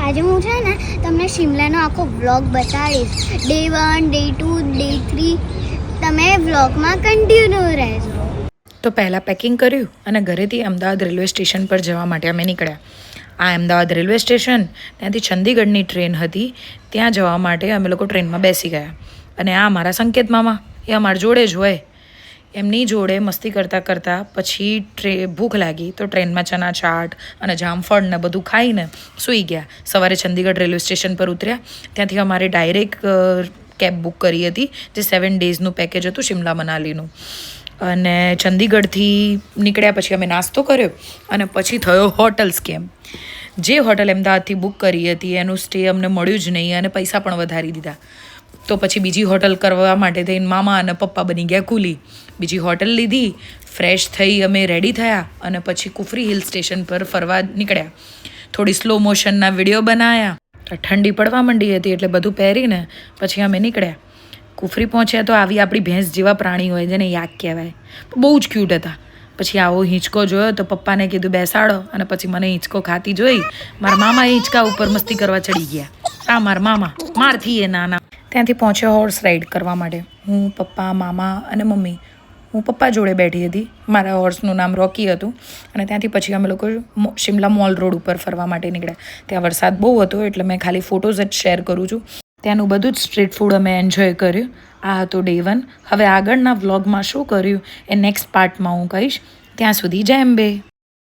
આજે હું છે ને તમને શિમલાનો આખો વ્લોગ બતાડીશ. Day 1, day 2, day 3. તમે વ્લોગમાં કન્ટિન્યુ રહેજો. તો પહેલાં પેકિંગ કર્યું અને ઘરેથી અમદાવાદ રેલવે સ્ટેશન પર જવા માટે અમે નીકળ્યા. આ અમદાવાદ રેલવે સ્ટેશન, ત્યાંથી ચંદીગઢની ટ્રેન હતી. ત્યાં જવા માટે અમે લોકો ટ્રેનમાં બેસી ગયા. અને આ મારા સંકેત મામા, એ અમારા જોડે જ હોય. એમની જોડે મસ્તી કરતાં કરતાં પછી ભૂખ લાગી તો ટ્રેનમાં ચના ચાટ અને જામફળ ને બધું ખાઈને સૂઈ ગયા. સવારે ચંદીગઢ રેલવે સ્ટેશન પર ઉતર્યા. ત્યાંથી અમારે ડાયરેક્ટ કેબ બુક કરી હતી, જે 7 ડેઝનું પેકેજ હતું શિમલા મનાલીનું. અને ચંદીગઢથી નીકળ્યા પછી અમે નાસ્તો કર્યો અને પછી થયો હોટલ સ્કેમ. જે હોટલ અમદાવાદથી બુક કરી હતી એનું સ્ટે અમને મળ્યું જ નહીં અને પૈસા પણ વધારી દીધા. તો પછી બીજી હોટલ કરવા માટે થઈને મામા અને પપ્પા બની ગયા કુલી. બીજી હોટલ લીધી, ફ્રેશ થઈ અમે રેડી થયા અને પછી કુફરી હિલ સ્ટેશન પર ફરવા નીકળ્યા. થોડી સ્લો મોશનના વિડીયો બનાવ્યા. ઠંડી પડવા માંડી હતી એટલે બધું પહેરીને પછી અમે નીકળ્યા. કુફરી પહોંચ્યા તો આવી આપણી ભેંસ જેવા પ્રાણી હોય જેને યાક કહેવાય, બહુ જ ક્યુટ હતા. પછી આવો હિંચકો જોયો તો પપ્પાને કીધું બેસાડો, અને પછી મને હિંચકો ખાતી જોઈ મારા મામા હિંચકા ઉપર મસ્તી કરવા ચડી ગયા. આ મારા મામા મારથી એ નાના. ત્યાંથી પહોંચ્યો હોર્સ રાઈડ કરવા માટે. હું, પપ્પા, મામા અને મમ્મી. હું પપ્પા જોડે બેઠી હતી. મારા હોર્સનું નામ રોકી હતું. અને ત્યાંથી પછી અમે લોકો શિમલા મોલ રોડ ઉપર ફરવા માટે નીકળ્યા. ત્યાં વરસાદ બહુ હતો એટલે મેં ખાલી ફોટોઝ જ શેર કરું છું. ત્યાંનું બધું જ સ્ટ્રીટ ફૂડ અમે એન્જોય કર્યું. આ હતો ડે 1. હવે આગળના વ્લોગમાં શું કર્યું એ નેક્સ્ટ પાર્ટમાં હું કહીશ. ત્યાં સુધી જય અંબે.